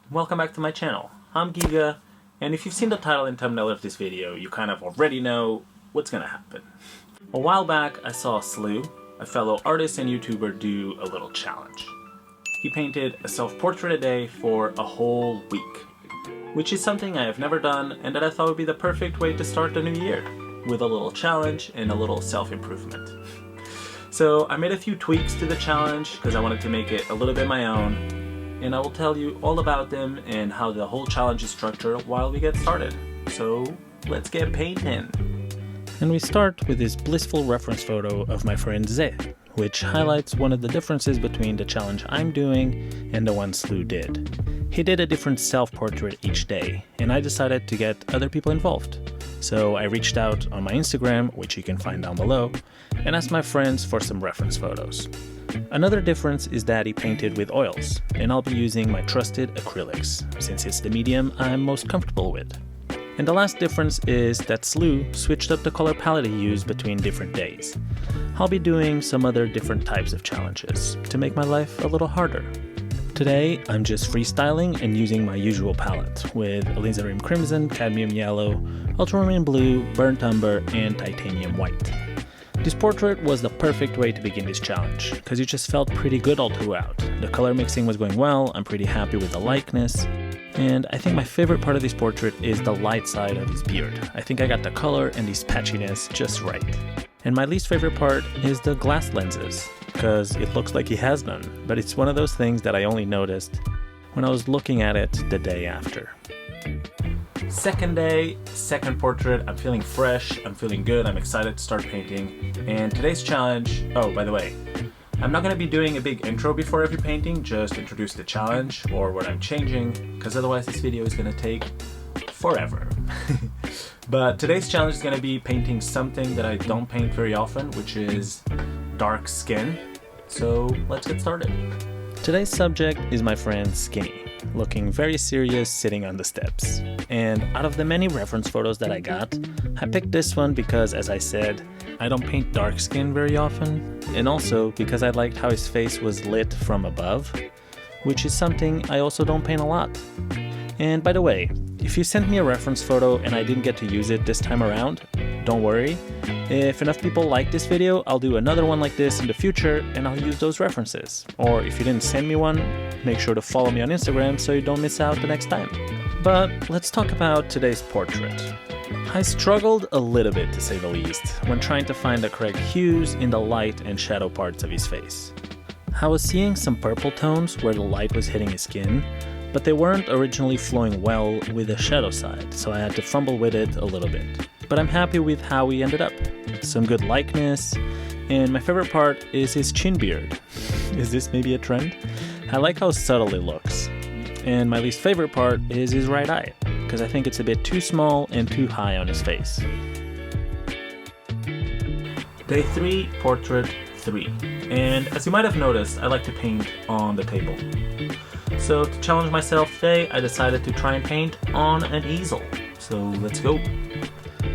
Welcome back to my channel. I'm Giga, and if you've seen the title and thumbnail of this video, you kind of already know what's gonna happen. A while back, I saw SLEW, a fellow artist and YouTuber, do a little challenge. He painted a self-portrait a day for a whole week, which is something I have never done and that I thought would be the perfect way to start the new year, with a little challenge and a little self-improvement. So I made a few tweaks to the challenge because I wanted to make it a little bit my own, and I will tell you all about them and how the whole challenge is structured while we get started. So let's get painting. And we start with this blissful reference photo of my friend Ze, which highlights one of the differences between the challenge I'm doing and the one SLEW did. He did a different self-portrait each day, and I decided to get other people involved. So I reached out on my Instagram, which you can find down below, and asked my friends for some reference photos. Another difference is that he painted with oils, and I'll be using my trusted acrylics, since it's the medium I'm most comfortable with. And the last difference is that SLEW switched up the color palette he used between different days. I'll be doing some other different types of challenges to make my life a little harder. Today, I'm just freestyling and using my usual palette with alizarin crimson, cadmium yellow, ultramarine blue, burnt umber, and titanium white. This portrait was the perfect way to begin this challenge, because it just felt pretty good all throughout. The color mixing was going well, I'm pretty happy with the likeness, and I think my favorite part of this portrait is the light side of his beard. I think I got the color and his patchiness just right. And my least favorite part is the glass lenses, because it looks like he has none, but it's one of those things that I only noticed when I was looking at it the day after. Second day, second portrait. I'm feeling fresh, I'm feeling good, I'm excited to start painting. And today's challenge, oh, by the way, I'm not going to be doing a big intro before every painting, just introduce the challenge or what I'm changing, because otherwise this video is going to take forever. But today's challenge is going to be painting something that I don't paint very often, which is dark skin. So let's get started. Today's subject is my friend Skinny, looking very serious sitting on the steps. And out of the many reference photos that I got, I picked this one because, as I said, I don't paint dark skin very often, and also because I liked how his face was lit from above, which is something I also don't paint a lot. And by the way, if you sent me a reference photo and I didn't get to use it this time around, don't worry. If enough people like this video, I'll do another one like this in the future and I'll use those references. Or if you didn't send me one, make sure to follow me on Instagram so you don't miss out the next time. But let's talk about today's portrait. I struggled a little bit, to say the least, when trying to find the correct hues in the light and shadow parts of his face. I was seeing some purple tones where the light was hitting his skin, but they weren't originally flowing well with the shadow side, so I had to fumble with it a little bit. But I'm happy with how we ended up. Some good likeness, and my favorite part is his chin beard. Is this maybe a trend? I like how subtle it looks. And my least favorite part is his right eye, because I think it's a bit too small and too high on his face. Day 3, portrait 3. And as you might have noticed, I like to paint on the table. So to challenge myself today, I decided to try and paint on an easel. So let's go.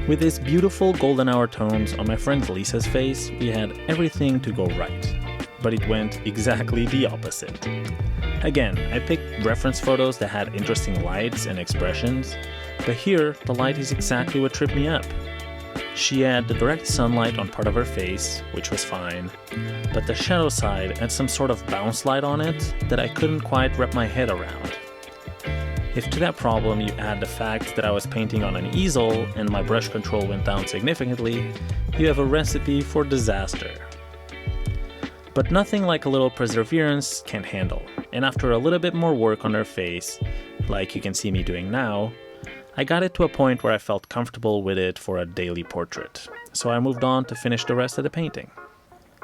With these beautiful golden hour tones on my friend Lisa's face, we had everything to go right. But it went exactly the opposite. Again, I picked reference photos that had interesting lights and expressions, but here, the light is exactly what tripped me up. She had the direct sunlight on part of her face, which was fine, but the shadow side had some sort of bounce light on it that I couldn't quite wrap my head around. If to that problem you add the fact that I was painting on an easel and my brush control went down significantly, you have a recipe for disaster. But nothing like a little perseverance can handle, and after a little bit more work on her face, like you can see me doing now, I got it to a point where I felt comfortable with it for a daily portrait, so I moved on to finish the rest of the painting.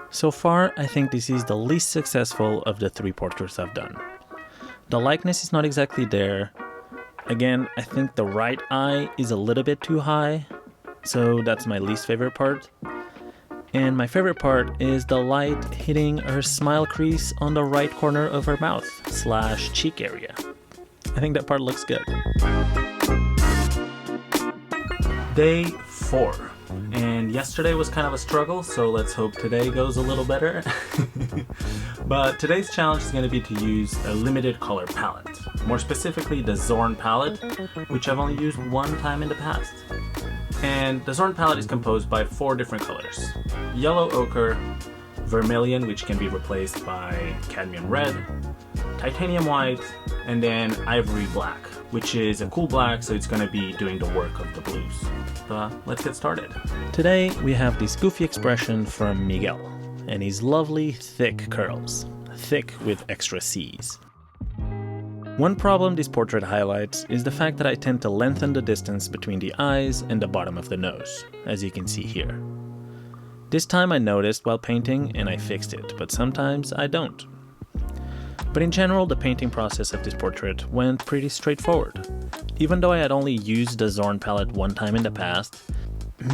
So far, I think this is the least successful of the 3 portraits I've done. The likeness is not exactly there. Again, I think the right eye is a little bit too high, so that's my least favorite part. And my favorite part is the light hitting her smile crease on the right corner of her mouth / cheek area. I think that part looks good. Day 4. And yesterday was kind of a struggle, so let's hope today goes a little better. But today's challenge is going to be to use a limited color palette. More specifically, the Zorn palette, which I've only used one time in the past. And the Zorn palette is composed by 4 different colors: yellow ochre, vermilion, which can be replaced by cadmium red, titanium white, and then ivory black, which is a cool black, so it's going to be doing the work of the blues. But let's get started. Today we have this goofy expression from Miguel and his lovely thick curls, thick with extra C's. One problem this portrait highlights is the fact that I tend to lengthen the distance between the eyes and the bottom of the nose, as you can see here. This time I noticed while painting and I fixed it, but sometimes I don't. But in general, the painting process of this portrait went pretty straightforward. Even though I had only used the Zorn palette one time in the past,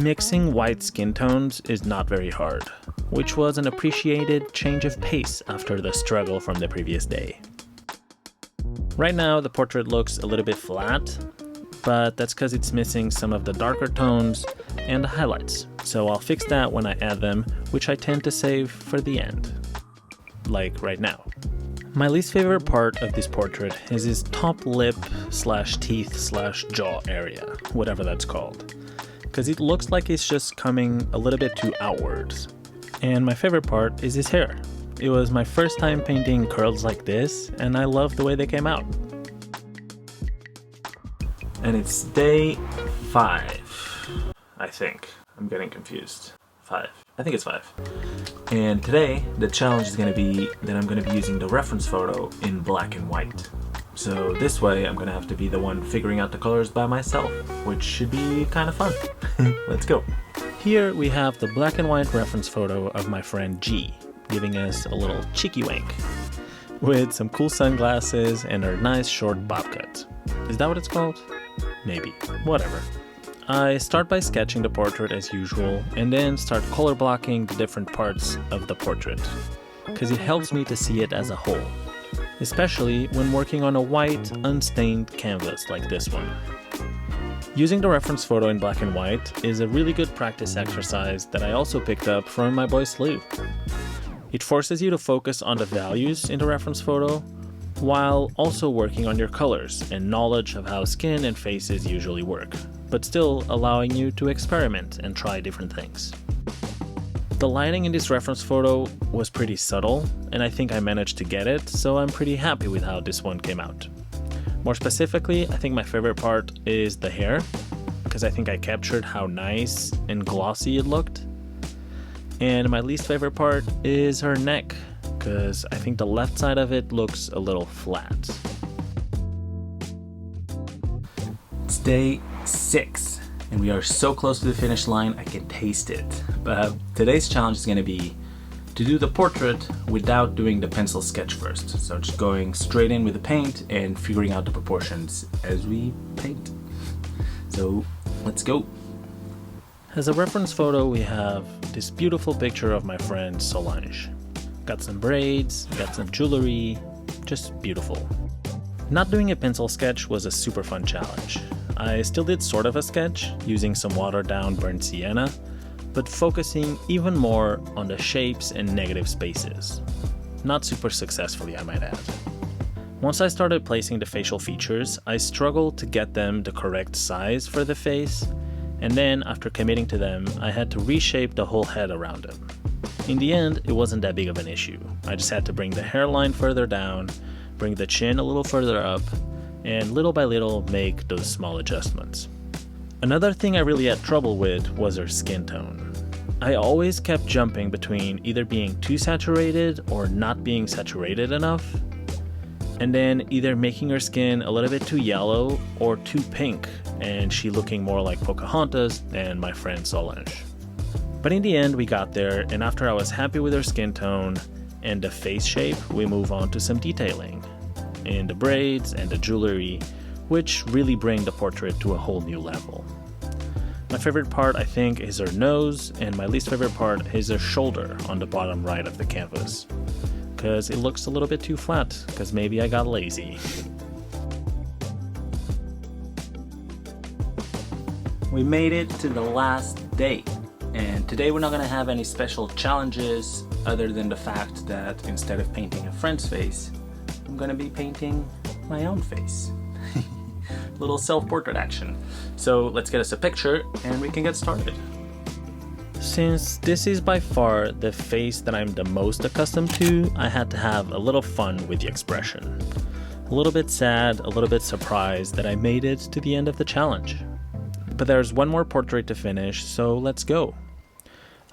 mixing white skin tones is not very hard, which was an appreciated change of pace after the struggle from the previous day. Right now, the portrait looks a little bit flat, but that's because it's missing some of the darker tones and the highlights, so I'll fix that when I add them, which I tend to save for the end, like right now. My least favorite part of this portrait is his top lip / teeth / jaw area, whatever that's called, because it looks like it's just coming a little bit too outwards. And my favorite part is his hair. It was my first time painting curls like this, and I love the way they came out. And it's day 5, I think. I'm getting confused. 5. I think it's 5. And today, the challenge is going to be that I'm going to be using the reference photo in black and white. So this way, I'm going to have to be the one figuring out the colors by myself, which should be kind of fun. Let's go. Here we have the black and white reference photo of my friend G, giving us a little cheeky wank, with some cool sunglasses and her nice short bob cut. Is that what it's called? Maybe. Whatever. I start by sketching the portrait as usual, and then start color blocking the different parts of the portrait, because it helps me to see it as a whole, especially when working on a white, unstained canvas like this one. Using the reference photo in black and white is a really good practice exercise that I also picked up from my boy SLEW. It forces you to focus on the values in the reference photo, while also working on your colors and knowledge of how skin and faces usually work, but still allowing you to experiment and try different things. The lighting in this reference photo was pretty subtle, and I think I managed to get it, so I'm pretty happy with how this one came out. More specifically, I think my favorite part is the hair, because I think I captured how nice and glossy it looked. And my least favorite part is her neck, because I think the left side of it looks a little flat. It's day 6, and we are so close to the finish line I can taste it. But today's challenge is going to be to do the portrait without doing the pencil sketch first. So just going straight in with the paint and figuring out the proportions as we paint. So let's go. As a reference photo, we have this beautiful picture of my friend Solange. Got some braids, got some jewelry, just beautiful. Not doing a pencil sketch was a super fun challenge. I still did sort of a sketch, using some watered down burnt sienna, but focusing even more on the shapes and negative spaces. Not super successfully, I might add. Once I started placing the facial features, I struggled to get them the correct size for the face, and then after committing to them, I had to reshape the whole head around them. In the end, it wasn't that big of an issue. I just had to bring the hairline further down, bring the chin a little further up, and little by little make those small adjustments. Another thing I really had trouble with was her skin tone. I always kept jumping between either being too saturated or not being saturated enough, and then either making her skin a little bit too yellow or too pink, and she looking more like Pocahontas than my friend Solange. But in the end, we got there, and after I was happy with her skin tone and the face shape, we move on to some detailing in the braids and the jewelry, which really bring the portrait to a whole new level. My favorite part, I think, is her nose, and my least favorite part is her shoulder on the bottom right of the canvas, because it looks a little bit too flat, because maybe I got lazy. We made it to the last day. And today we're not going to have any special challenges other than the fact that instead of painting a friend's face, I'm going to be painting my own face. Little self-portrait action. So let's get us a picture and we can get started. Since this is by far the face that I'm the most accustomed to, I had to have a little fun with the expression. A little bit sad, a little bit surprised that I made it to the end of the challenge. But there's one more portrait to finish, so let's go.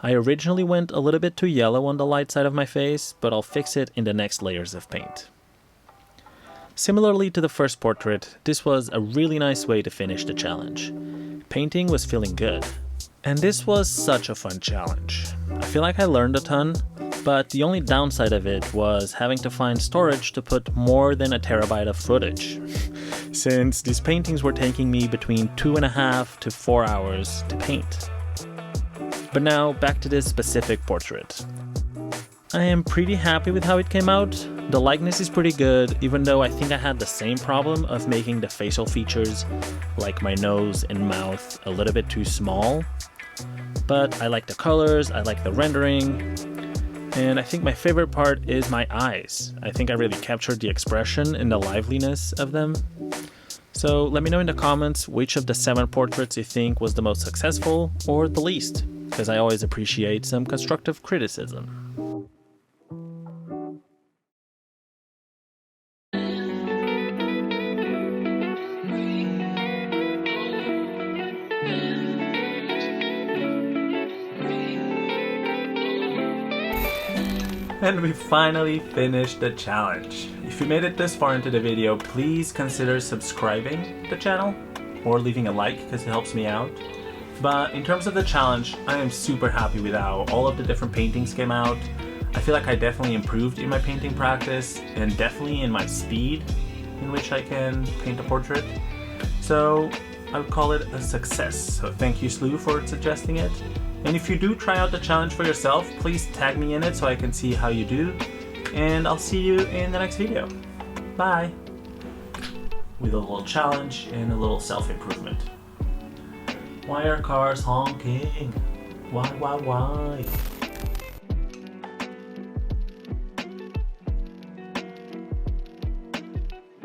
I originally went a little bit too yellow on the light side of my face, but I'll fix it in the next layers of paint. Similarly to the first portrait, this was a really nice way to finish the challenge. Painting was feeling good. And this was such a fun challenge. I feel like I learned a ton, but the only downside of it was having to find storage to put more than a terabyte of footage, since these paintings were taking me between 2.5 to 4 hours to paint. But now back to this specific portrait. I am pretty happy with how it came out. The likeness is pretty good, even though I think I had the same problem of making the facial features, like my nose and mouth, a little bit too small. But I like the colors, I like the rendering, and I think my favorite part is my eyes. I think I really captured the expression and the liveliness of them. So let me know in the comments which of the 7 portraits you think was the most successful or the least, because I always appreciate some constructive criticism. And we finally finished the challenge. If you made it this far into the video, please consider subscribing to the channel or leaving a like because it helps me out. But in terms of the challenge, I am super happy with how all of the different paintings came out. I feel like I definitely improved in my painting practice and definitely in my speed in which I can paint a portrait. So I would call it a success. So thank you, SLEW, for suggesting it. And if you do try out the challenge for yourself, please tag me in it so I can see how you do. And I'll see you in the next video. Bye! With a little challenge and a little self-improvement. Why are cars honking? Why?